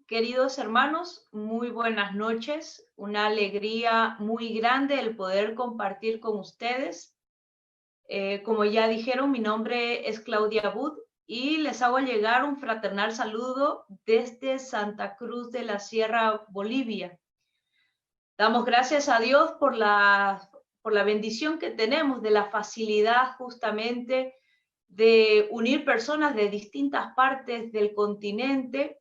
Queridos hermanos, muy buenas noches. Una alegría muy grande el poder compartir con ustedes. Como ya dijeron, mi nombre es Claudia Bud y les hago llegar un fraternal saludo desde Santa Cruz de la Sierra, Bolivia. Damos gracias a Dios por la bendición que tenemos de la facilidad justamente de unir personas de distintas partes del continente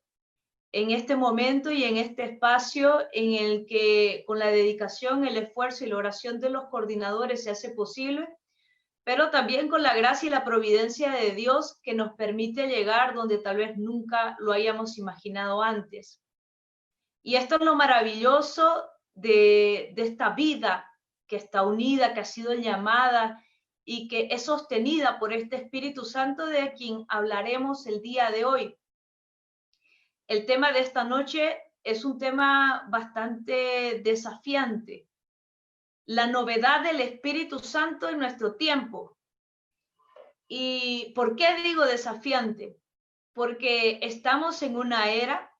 en este momento y en este espacio en el que con la dedicación, el esfuerzo y la oración de los coordinadores se hace posible, pero también con la gracia y la providencia de Dios que nos permite llegar donde tal vez nunca lo hayamos imaginado antes. Y esto es lo maravilloso de esta vida que está unida, que ha sido llamada y que es sostenida por este Espíritu Santo de quien hablaremos el día de hoy. El tema de esta noche es un tema bastante desafiante. La novedad del Espíritu Santo en nuestro tiempo. ¿Y por qué digo desafiante? Porque estamos en una era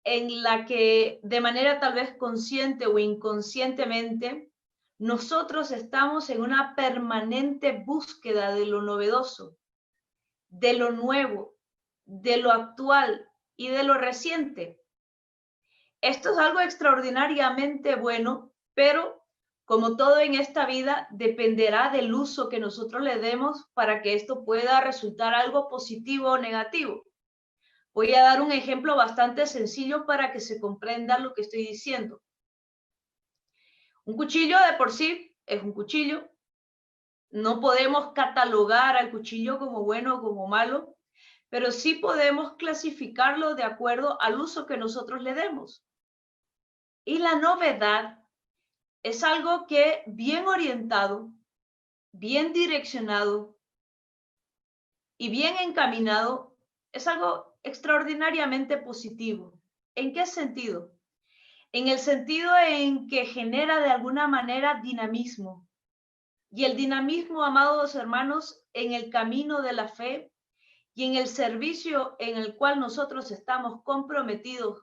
en la que de manera tal vez consciente o inconscientemente, nosotros estamos en una permanente búsqueda de lo novedoso, de lo nuevo, de lo actual y de lo reciente. Esto es algo extraordinariamente bueno, pero como todo en esta vida, dependerá del uso que nosotros le demos para que esto pueda resultar algo positivo o negativo. Voy a dar un ejemplo bastante sencillo para que se comprenda lo que estoy diciendo. Un cuchillo de por sí es un cuchillo. No podemos catalogar al cuchillo como bueno o como malo, pero sí podemos clasificarlo de acuerdo al uso que nosotros le demos. Y la novedad es algo que bien orientado, bien direccionado y bien encaminado, es algo extraordinariamente positivo. ¿En qué sentido? En el sentido en que genera de alguna manera dinamismo. Y el dinamismo, amados hermanos, en el camino de la fe y en el servicio en el cual nosotros estamos comprometidos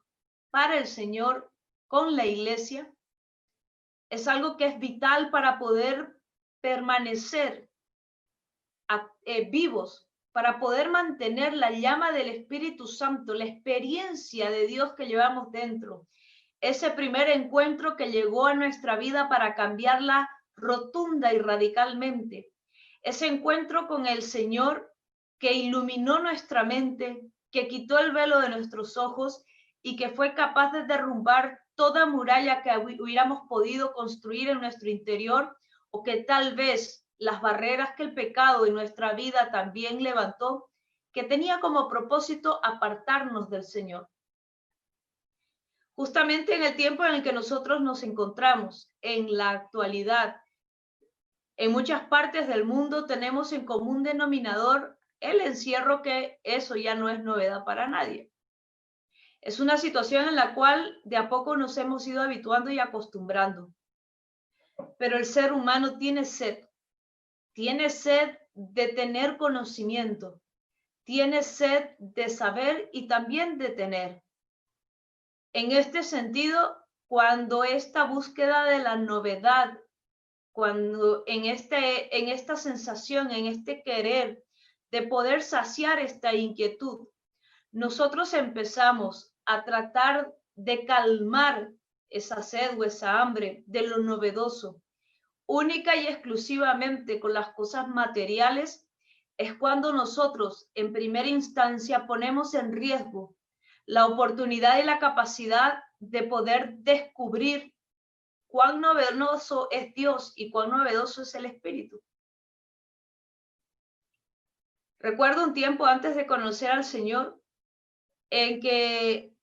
para el Señor con la iglesia, es algo que es vital para poder permanecer vivos, para poder mantener la llama del Espíritu Santo, la experiencia de Dios que llevamos dentro. Ese primer encuentro que llegó a nuestra vida para cambiarla rotunda y radicalmente. Ese encuentro con el Señor que iluminó nuestra mente, que quitó el velo de nuestros ojos y que fue capaz de derrumbar toda muralla que hubiéramos podido construir en nuestro interior o que tal vez las barreras que el pecado en nuestra vida también levantó, que tenía como propósito apartarnos del Señor. Justamente en el tiempo en el que nosotros nos encontramos, en la actualidad, en muchas partes del mundo tenemos en común denominador el encierro, que eso ya no es novedad para nadie. Es una situación en la cual de a poco nos hemos ido habituando y acostumbrando. Pero el ser humano tiene sed de tener conocimiento, tiene sed de saber y también de tener. En este sentido, cuando esta búsqueda de la novedad, cuando en esta sensación, en este querer de poder saciar esta inquietud, nosotros empezamos a tratar de calmar esa sed o esa hambre de lo novedoso, única y exclusivamente con las cosas materiales, es cuando nosotros en primera instancia ponemos en riesgo la oportunidad y la capacidad de poder descubrir cuán novedoso es Dios y cuán novedoso es el Espíritu. Recuerdo un tiempo antes de conocer al Señor en que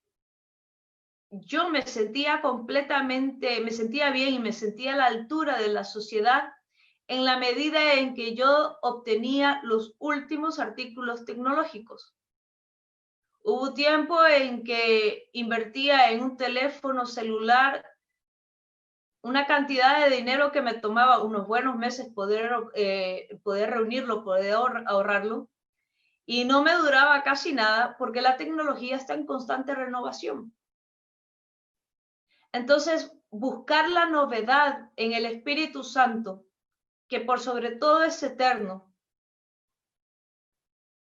yo me sentía bien y me sentía a la altura de la sociedad en la medida en que yo obtenía los últimos artículos tecnológicos. Hubo tiempo en que invertía en un teléfono celular una cantidad de dinero que me tomaba unos buenos meses poder reunirlo, poder ahorrarlo. y no me duraba casi nada porque la tecnología está en constante renovación. Entonces, buscar la novedad en el Espíritu Santo, que por sobre todo es eterno,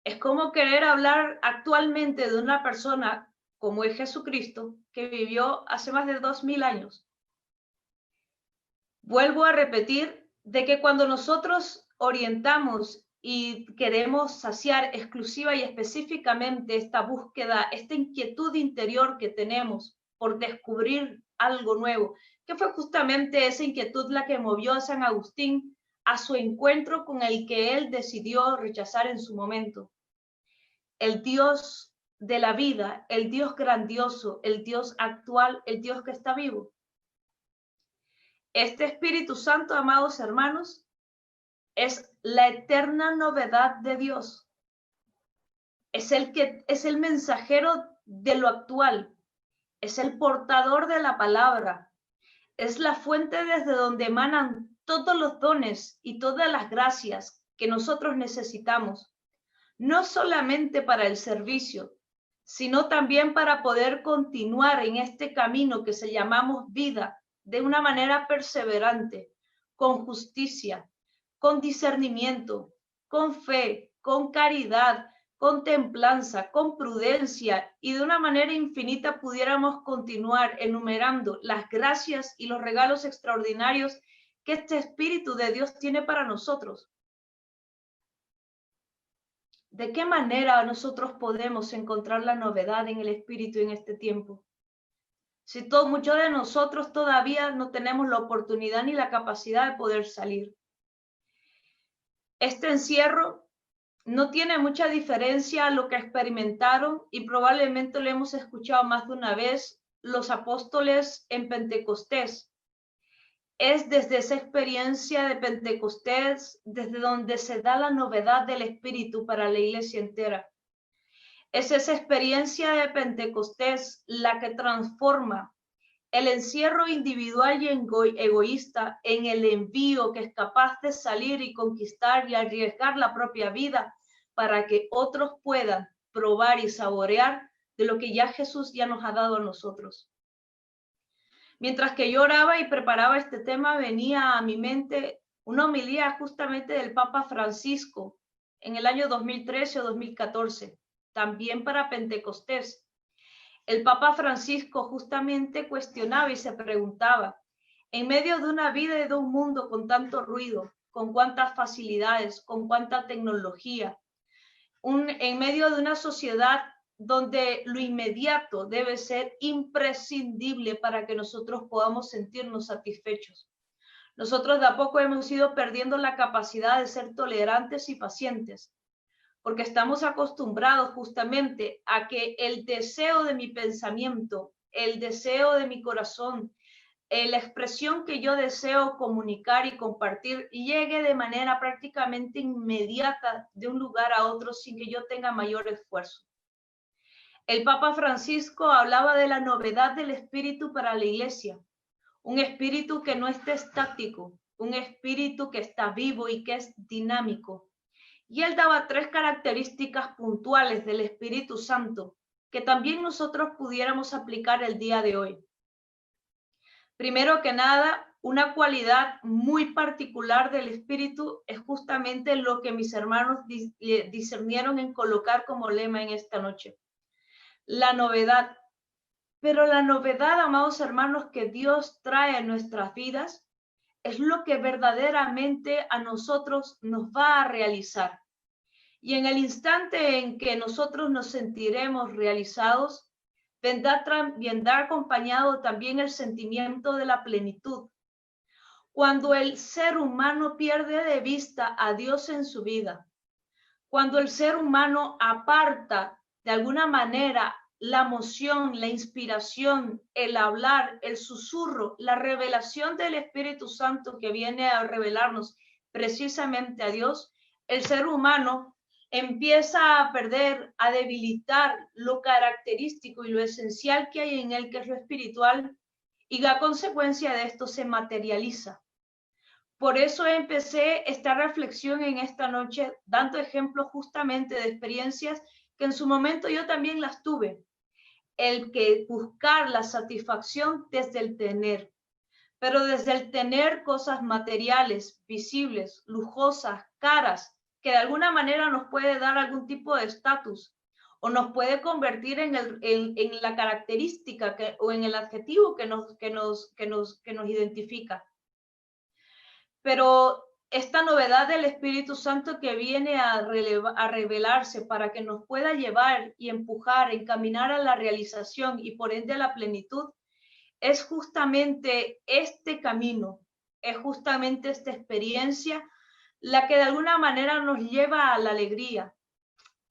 es como querer hablar actualmente de una persona como es Jesucristo, que vivió hace más de 2000 años. Vuelvo a repetir de que cuando nosotros orientamos y queremos saciar exclusiva y específicamente esta búsqueda, esta inquietud interior que tenemos por descubrir algo nuevo, que fue justamente esa inquietud la que movió a San Agustín a su encuentro con el que él decidió rechazar en su momento. El Dios de la vida, el Dios grandioso, el Dios actual, el Dios que está vivo. Este Espíritu Santo, amados hermanos, es la eterna novedad de Dios. Es el mensajero de lo actual. Es el portador de la palabra. Es la fuente desde donde emanan todos los dones y todas las gracias que nosotros necesitamos, no solamente para el servicio, sino también para poder continuar en este camino que se llamamos vida de una manera perseverante, con justicia, con discernimiento, con fe, con caridad, con templanza, con prudencia, y de una manera infinita pudiéramos continuar enumerando las gracias y los regalos extraordinarios que este Espíritu de Dios tiene para nosotros. ¿De qué manera nosotros podemos encontrar la novedad en el Espíritu en este tiempo? Si muchos de nosotros todavía no tenemos la oportunidad ni la capacidad de poder salir. Este encierro no tiene mucha diferencia a lo que experimentaron y probablemente lo hemos escuchado más de una vez los apóstoles en Pentecostés. Es desde esa experiencia de Pentecostés desde donde se da la novedad del Espíritu para la iglesia entera. Es esa experiencia de Pentecostés la que transforma el encierro individual y egoísta en el envío que es capaz de salir y conquistar y arriesgar la propia vida para que otros puedan probar y saborear de lo que ya Jesús ya nos ha dado a nosotros. Mientras que yo oraba y preparaba este tema, venía a mi mente una homilía justamente del Papa Francisco en el año 2013 o 2014, también para Pentecostés. El Papa Francisco justamente cuestionaba y se preguntaba, en medio de una vida y de un mundo con tanto ruido, con cuántas facilidades, con cuánta tecnología, en medio de una sociedad donde lo inmediato debe ser imprescindible para que nosotros podamos sentirnos satisfechos. Nosotros de a poco hemos ido perdiendo la capacidad de ser tolerantes y pacientes, porque estamos acostumbrados justamente a que el deseo de mi pensamiento, el deseo de mi corazón, la expresión que yo deseo comunicar y compartir llegue de manera prácticamente inmediata de un lugar a otro sin que yo tenga mayor esfuerzo. El Papa Francisco hablaba de la novedad del espíritu para la iglesia, un espíritu que no esté estático, un espíritu que está vivo y que es dinámico. Y él daba 3 características puntuales del Espíritu Santo que también nosotros pudiéramos aplicar el día de hoy. Primero que nada, una cualidad muy particular del Espíritu es justamente lo que mis hermanos discernieron en colocar como lema en esta noche. La novedad. Pero la novedad, amados hermanos, que Dios trae en nuestras vidas es lo que verdaderamente a nosotros nos va a realizar. Y en el instante en que nosotros nos sentiremos realizados, vendrá acompañado también el sentimiento de la plenitud. Cuando el ser humano pierde de vista a Dios en su vida, cuando el ser humano aparta de alguna manera la emoción, la inspiración, el hablar, el susurro, la revelación del Espíritu Santo que viene a revelarnos precisamente a Dios, el ser humano empieza a perder, a debilitar lo característico y lo esencial que hay en él, que es lo espiritual, y la consecuencia de esto se materializa. Por eso empecé esta reflexión en esta noche, dando ejemplos justamente de experiencias que en su momento yo también las tuve. El que buscar la satisfacción desde el tener, pero desde el tener cosas materiales, visibles, lujosas, caras, que de alguna manera nos puede dar algún tipo de estatus o nos puede convertir en la característica o en el adjetivo que nos identifica. Pero esta novedad del Espíritu Santo que viene a revelarse para que nos pueda llevar y empujar, encaminar a la realización y por ende a la plenitud, es justamente este camino, es justamente esta experiencia la que de alguna manera nos lleva a la alegría,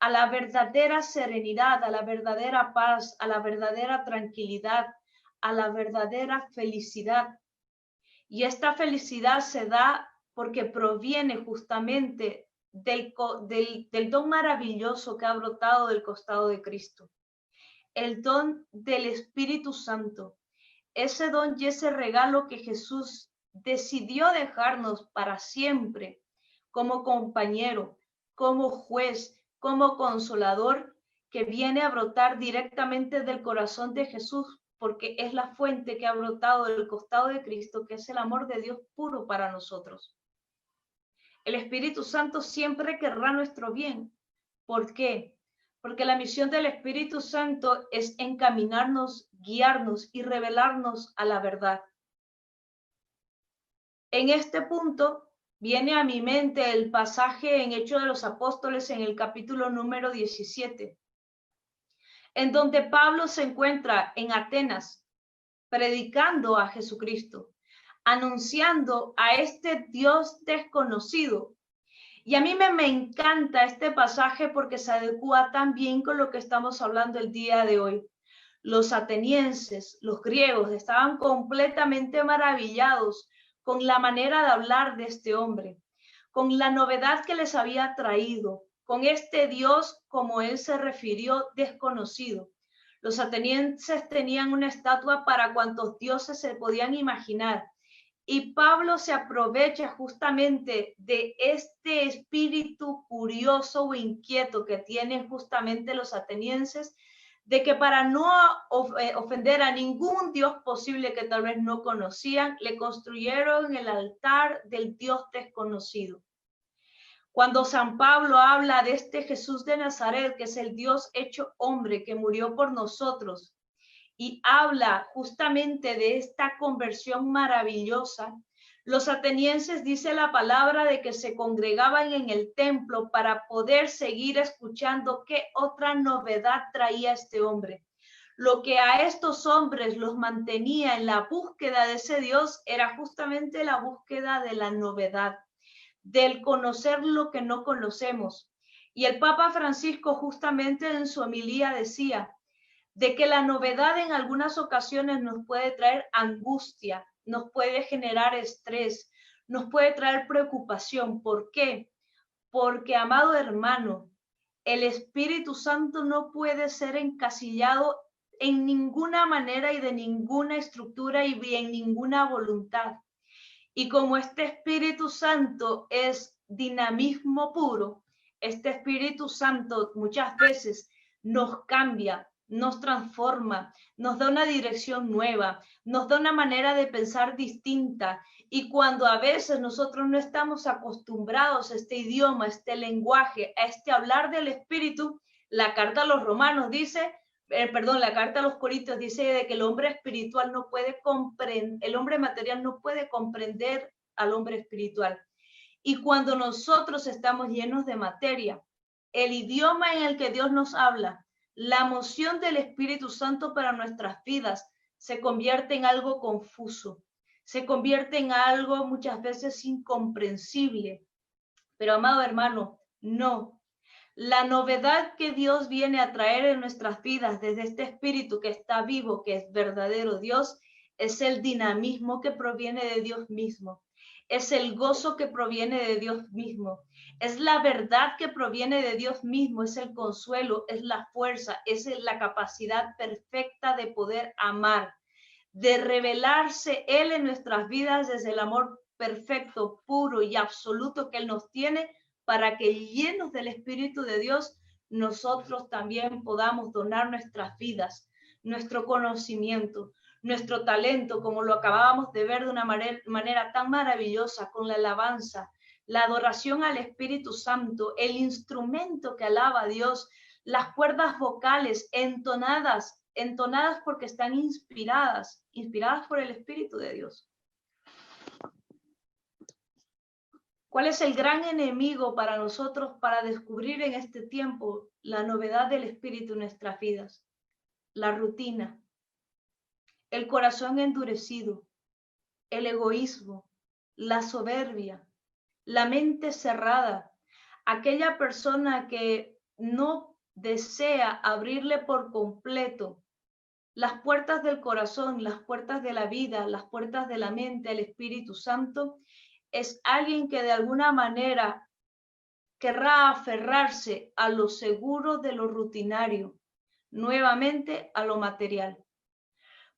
a la verdadera serenidad, a la verdadera paz, a la verdadera tranquilidad, a la verdadera felicidad. Y esta felicidad se da porque proviene justamente del don maravilloso que ha brotado del costado de Cristo, el don del Espíritu Santo, ese don y ese regalo que Jesús decidió dejarnos para siempre como compañero, como juez, como consolador, que viene a brotar directamente del corazón de Jesús, porque es la fuente que ha brotado del costado de Cristo, que es el amor de Dios puro para nosotros. El Espíritu Santo siempre querrá nuestro bien. ¿Por qué? Porque la misión del Espíritu Santo es encaminarnos, guiarnos y revelarnos a la verdad. En este punto viene a mi mente el pasaje en Hechos de los Apóstoles en el capítulo número 17, en donde Pablo se encuentra en Atenas predicando a Jesucristo, anunciando a este Dios desconocido. Y a mí me encanta este pasaje porque se adecua tan bien con lo que estamos hablando el día de hoy. Los atenienses, los griegos, estaban completamente maravillados con la manera de hablar de este hombre, con la novedad que les había traído, con este Dios, como él se refirió, desconocido. Los atenienses tenían una estatua para cuantos dioses se podían imaginar. Y Pablo se aprovecha justamente de este espíritu curioso o inquieto que tienen justamente los atenienses, de que para no ofender a ningún dios posible que tal vez no conocían, le construyeron el altar del Dios desconocido. Cuando San Pablo habla de este Jesús de Nazaret, que es el Dios hecho hombre, que murió por nosotros, y habla justamente de esta conversión maravillosa, los atenienses, dice la palabra, de que se congregaban en el templo para poder seguir escuchando qué otra novedad traía este hombre. Lo que a estos hombres los mantenía en la búsqueda de ese Dios era justamente la búsqueda de la novedad, del conocer lo que no conocemos. Y el Papa Francisco justamente en su homilía decía de que la novedad en algunas ocasiones nos puede traer angustia, nos puede generar estrés, nos puede traer preocupación. ¿Por qué? Porque, amado hermano, el Espíritu Santo no puede ser encasillado en ninguna manera y de ninguna estructura y en ninguna voluntad. Y como este Espíritu Santo es dinamismo puro, este Espíritu Santo muchas veces nos cambia, nos transforma, nos da una dirección nueva, nos da una manera de pensar distinta. Y cuando a veces nosotros no estamos acostumbrados a este idioma, a este lenguaje, a este hablar del Espíritu, la carta a los Romanos dice, la carta a los Corintios dice de que el hombre espiritual no puede comprender, el hombre material no puede comprender al hombre espiritual. Y cuando nosotros estamos llenos de materia, el idioma en el que Dios nos habla, la moción del Espíritu Santo para nuestras vidas se convierte en algo confuso, se convierte en algo muchas veces incomprensible. Pero, amado hermano, no. La novedad que Dios viene a traer en nuestras vidas desde este Espíritu que está vivo, que es verdadero Dios, es el dinamismo que proviene de Dios mismo. Es el gozo que proviene de Dios mismo. Es la verdad que proviene de Dios mismo. Es el consuelo, es la fuerza, es la capacidad perfecta de poder amar, de revelarse Él en nuestras vidas desde el amor perfecto, puro y absoluto que Él nos tiene para que llenos del Espíritu de Dios, nosotros también podamos donar nuestras vidas, nuestro conocimiento, nuestro talento, como lo acabábamos de ver de una manera tan maravillosa con la alabanza, la adoración al Espíritu Santo, el instrumento que alaba a Dios, las cuerdas vocales entonadas porque están inspiradas por el Espíritu de Dios. ¿Cuál es el gran enemigo para nosotros para descubrir en este tiempo la novedad del Espíritu en nuestras vidas? La rutina, el corazón endurecido, el egoísmo, la soberbia, la mente cerrada, aquella persona que no desea abrirle por completo las puertas del corazón, las puertas de la vida, las puertas de la mente al Espíritu Santo, es alguien que de alguna manera querrá aferrarse a lo seguro de lo rutinario, nuevamente a lo material.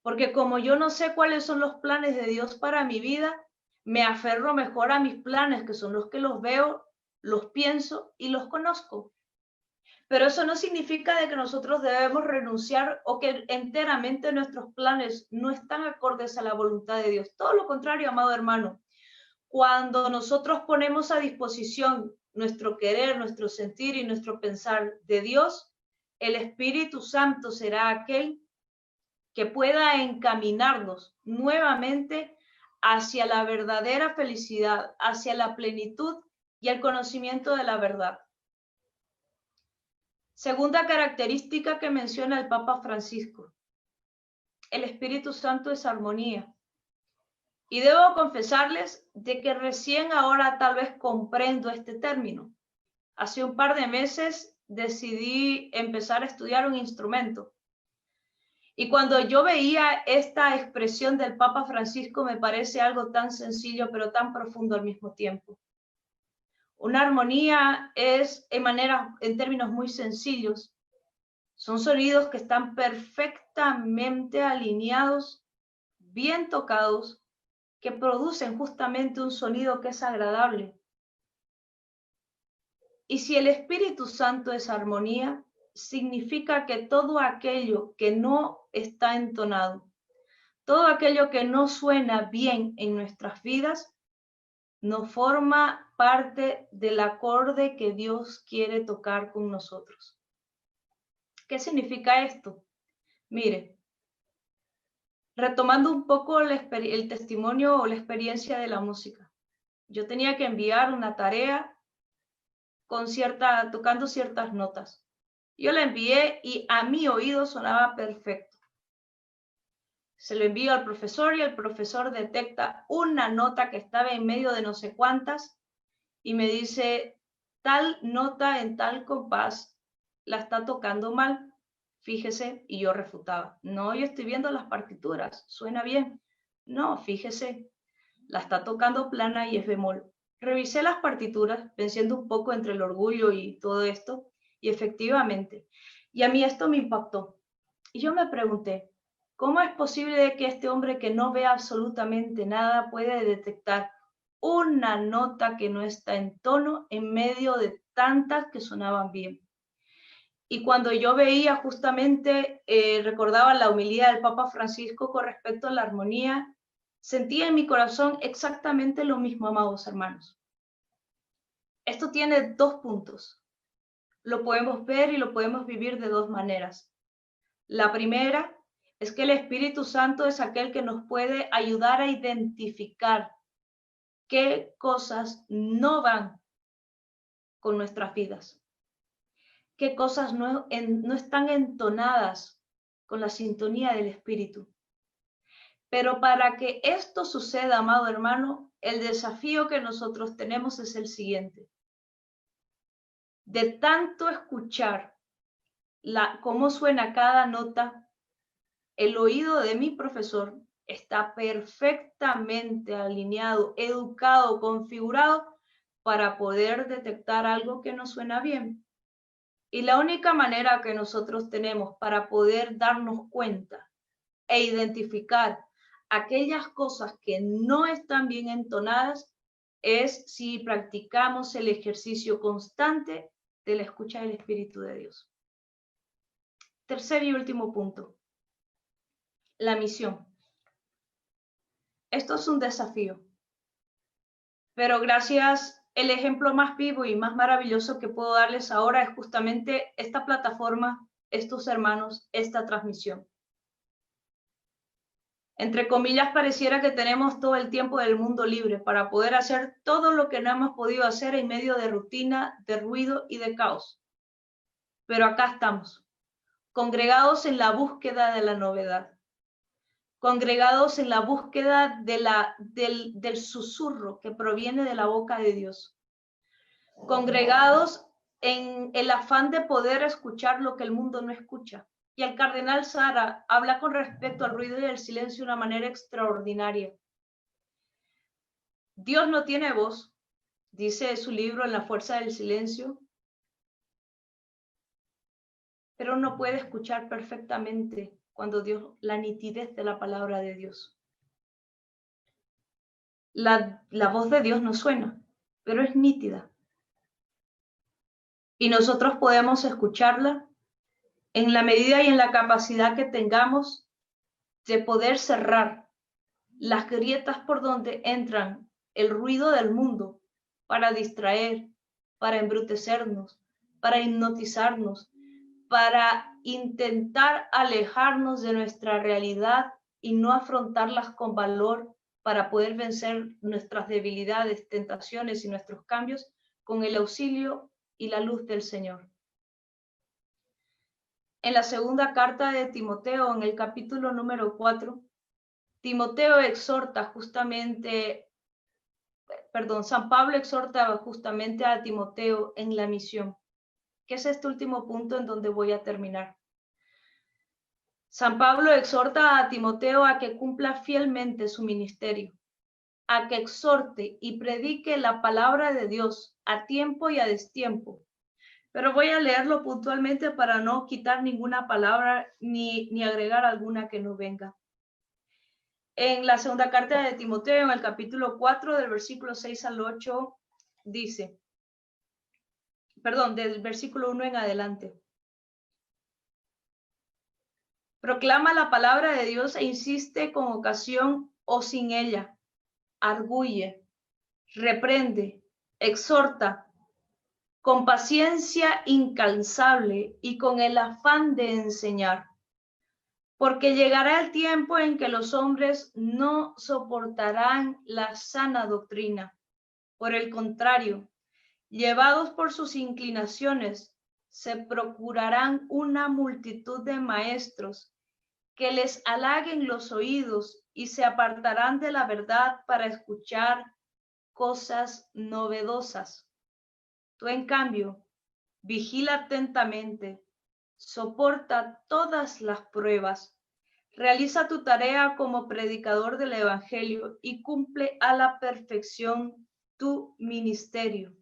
Porque como yo no sé cuáles son los planes de Dios para mi vida, me aferro mejor a mis planes, que son los que los veo, los pienso y los conozco. Pero eso no significa de que nosotros debemos renunciar o que enteramente nuestros planes no están acordes a la voluntad de Dios. Todo lo contrario, amado hermano. Cuando nosotros ponemos a disposición nuestro querer, nuestro sentir y nuestro pensar de Dios, el Espíritu Santo será aquel que pueda encaminarnos nuevamente hacia la verdadera felicidad, hacia la plenitud y el conocimiento de la verdad. Segunda característica que menciona el Papa Francisco: el Espíritu Santo es armonía. Y debo confesarles de que recién ahora tal vez comprendo este término. Hace un par de meses decidí empezar a estudiar un instrumento. Y cuando yo veía esta expresión del Papa Francisco, me parece algo tan sencillo, pero tan profundo al mismo tiempo. Una armonía es, en términos muy sencillos, son sonidos que están perfectamente alineados, bien tocados, que producen justamente un sonido que es agradable. Y si el Espíritu Santo es armonía, significa que todo aquello que no está entonado, todo aquello que no suena bien en nuestras vidas, no forma parte del acorde que Dios quiere tocar con nosotros. ¿Qué significa esto? Mire, retomando un poco el testimonio o la experiencia de la música. Yo tenía que enviar una tarea tocando ciertas notas. Yo la envié y a mi oído sonaba perfecto. Se lo envío al profesor y el profesor detecta una nota que estaba en medio de no sé cuántas y me dice, tal nota en tal compás la está tocando mal, fíjese, y yo refutaba. No, yo estoy viendo las partituras, suena bien. No, fíjese, la está tocando plana y es bemol. Revisé las partituras, pensando un poco entre el orgullo y todo esto, y efectivamente, y a mí esto me impactó. Y yo me pregunté, ¿cómo es posible que este hombre que no ve absolutamente nada puede detectar una nota que no está en tono en medio de tantas que sonaban bien? Y cuando yo veía justamente, recordaba la homilía del Papa Francisco con respecto a la armonía, sentía en mi corazón exactamente lo mismo, amados hermanos. Esto tiene dos puntos. Lo podemos ver y lo podemos vivir de dos maneras. La primera es que el Espíritu Santo es aquel que nos puede ayudar a identificar qué cosas no van con nuestras vidas, qué cosas no están entonadas con la sintonía del Espíritu. Pero para que esto suceda, amado hermano, el desafío que nosotros tenemos es el siguiente. De tanto escuchar cómo suena cada nota, el oído de mi profesor está perfectamente alineado, educado, configurado para poder detectar algo que no suena bien. Y la única manera que nosotros tenemos para poder darnos cuenta e identificar aquellas cosas que no están bien entonadas es si practicamos el ejercicio constante de la escucha del Espíritu de Dios. Tercer y último punto, la misión. Esto es un desafío, pero gracias, el ejemplo más vivo y más maravilloso que puedo darles ahora es justamente esta plataforma, estos hermanos, esta transmisión. Entre comillas, pareciera que tenemos todo el tiempo del mundo libre para poder hacer todo lo que no hemos podido hacer en medio de rutina, de ruido y de caos. Pero acá estamos, congregados en la búsqueda de la novedad, congregados en la búsqueda del susurro que proviene de la boca de Dios, congregados en el afán de poder escuchar lo que el mundo no escucha. Y el cardenal Sara habla con respecto al ruido y al silencio de una manera extraordinaria. Dios no tiene voz, dice su libro En la fuerza del silencio, pero uno puede escuchar perfectamente cuando Dios, la nitidez de la palabra de Dios. La voz de Dios no suena, pero es nítida. Y nosotros podemos escucharla en la medida y en la capacidad que tengamos de poder cerrar las grietas por donde entran el ruido del mundo para distraer, para embrutecernos, para hipnotizarnos, para intentar alejarnos de nuestra realidad y no afrontarlas con valor para poder vencer nuestras debilidades, tentaciones y nuestros cambios con el auxilio y la luz del Señor. En la segunda carta de Timoteo, en el capítulo número 4, San Pablo exhorta justamente a Timoteo en la misión, que es este último punto en donde voy a terminar. San Pablo exhorta a Timoteo a que cumpla fielmente su ministerio, a que exhorte y predique la palabra de Dios a tiempo y a destiempo. Pero voy a leerlo puntualmente para no quitar ninguna palabra ni agregar alguna que no venga. En la segunda carta de Timoteo, en el capítulo 4, del versículo 6 al 8, dice, del versículo 1 en adelante. Proclama la palabra de Dios e insiste con ocasión o sin ella. Arguye, reprende, exhorta, con paciencia incansable y con el afán de enseñar. Porque llegará el tiempo en que los hombres no soportarán la sana doctrina. Por el contrario, llevados por sus inclinaciones, se procurarán una multitud de maestros que les halaguen los oídos y se apartarán de la verdad para escuchar cosas novedosas. Tú, en cambio, vigila atentamente, soporta todas las pruebas, realiza tu tarea como predicador del Evangelio y cumple a la perfección tu ministerio.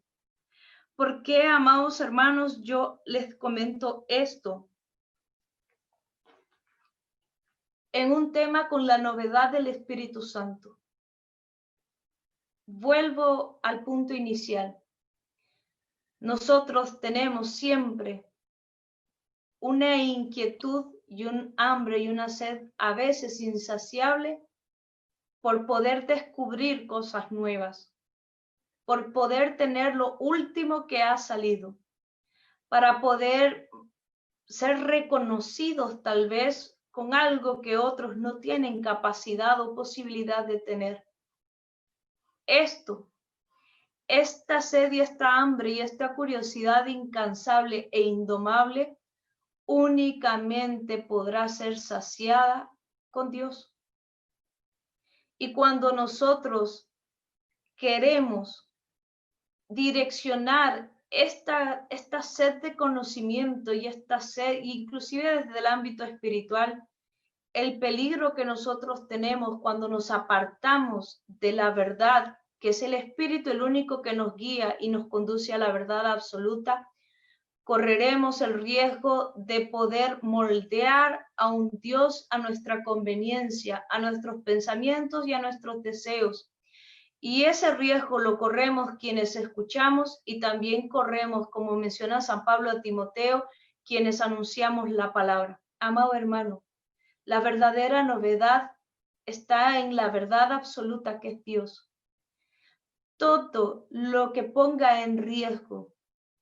¿Por qué, amados hermanos, yo les comento esto? En un tema con la novedad del Espíritu Santo. Vuelvo al punto inicial. Nosotros tenemos siempre una inquietud y un hambre y una sed a veces insaciable por poder descubrir cosas nuevas, por poder tener lo último que ha salido, para poder ser reconocidos tal vez con algo que otros no tienen capacidad o posibilidad de tener. Esta sed y esta hambre y esta curiosidad incansable e indomable únicamente podrá ser saciada con Dios. Y cuando nosotros queremos direccionar esta sed de conocimiento y esta sed, inclusive desde el ámbito espiritual, el peligro que nosotros tenemos cuando nos apartamos de la verdad, que es el Espíritu el único que nos guía y nos conduce a la verdad absoluta, correremos el riesgo de poder moldear a un Dios a nuestra conveniencia, a nuestros pensamientos y a nuestros deseos. Y ese riesgo lo corremos quienes escuchamos y también corremos, como menciona San Pablo a Timoteo, quienes anunciamos la palabra. Amado hermano, la verdadera novedad está en la verdad absoluta que es Dios. Todo lo que ponga en riesgo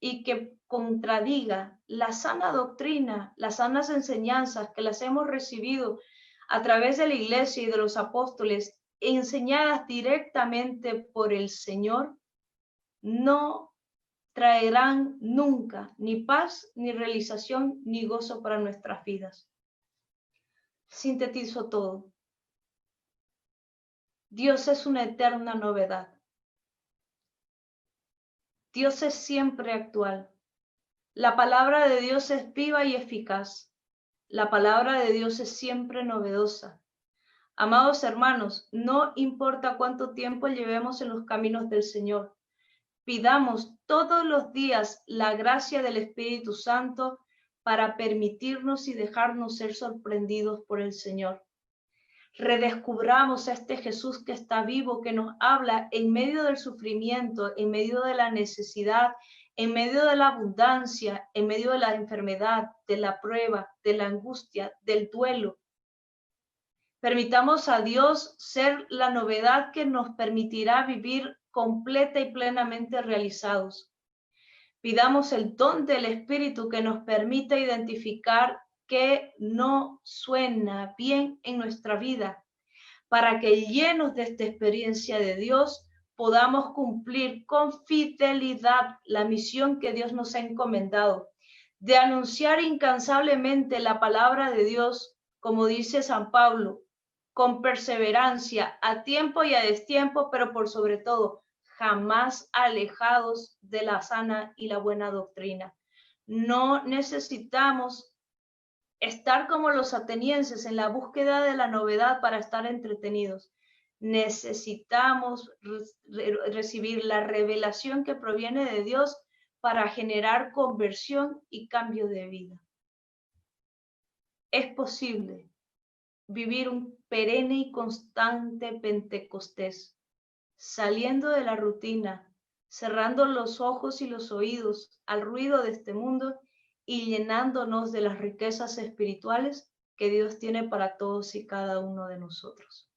y que contradiga la sana doctrina, las sanas enseñanzas que las hemos recibido a través de la iglesia y de los apóstoles, enseñadas directamente por el Señor, no traerán nunca ni paz, ni realización, ni gozo para nuestras vidas. Sintetizo todo. Dios es una eterna novedad. Dios es siempre actual. La palabra de Dios es viva y eficaz. La palabra de Dios es siempre novedosa. Amados hermanos, no importa cuánto tiempo llevemos en los caminos del Señor, pidamos todos los días la gracia del Espíritu Santo para permitirnos y dejarnos ser sorprendidos por el Señor. Redescubramos a este Jesús que está vivo, que nos habla en medio del sufrimiento, en medio de la necesidad, en medio de la abundancia, en medio de la enfermedad, de la prueba, de la angustia, del duelo. Permitamos a Dios ser la novedad que nos permitirá vivir completa y plenamente realizados. Pidamos el don del Espíritu que nos permita identificar qué no suena bien en nuestra vida, para que llenos de esta experiencia de Dios podamos cumplir con fidelidad la misión que Dios nos ha encomendado, de anunciar incansablemente la palabra de Dios, como dice San Pablo, con perseverancia, a tiempo y a destiempo, pero por sobre todo, jamás alejados de la sana y la buena doctrina. No necesitamos estar como los atenienses en la búsqueda de la novedad para estar entretenidos. Necesitamos recibir la revelación que proviene de Dios para generar conversión y cambio de vida. Es posible vivir un perenne y constante Pentecostés, saliendo de la rutina, cerrando los ojos y los oídos al ruido de este mundo y llenándonos de las riquezas espirituales que Dios tiene para todos y cada uno de nosotros.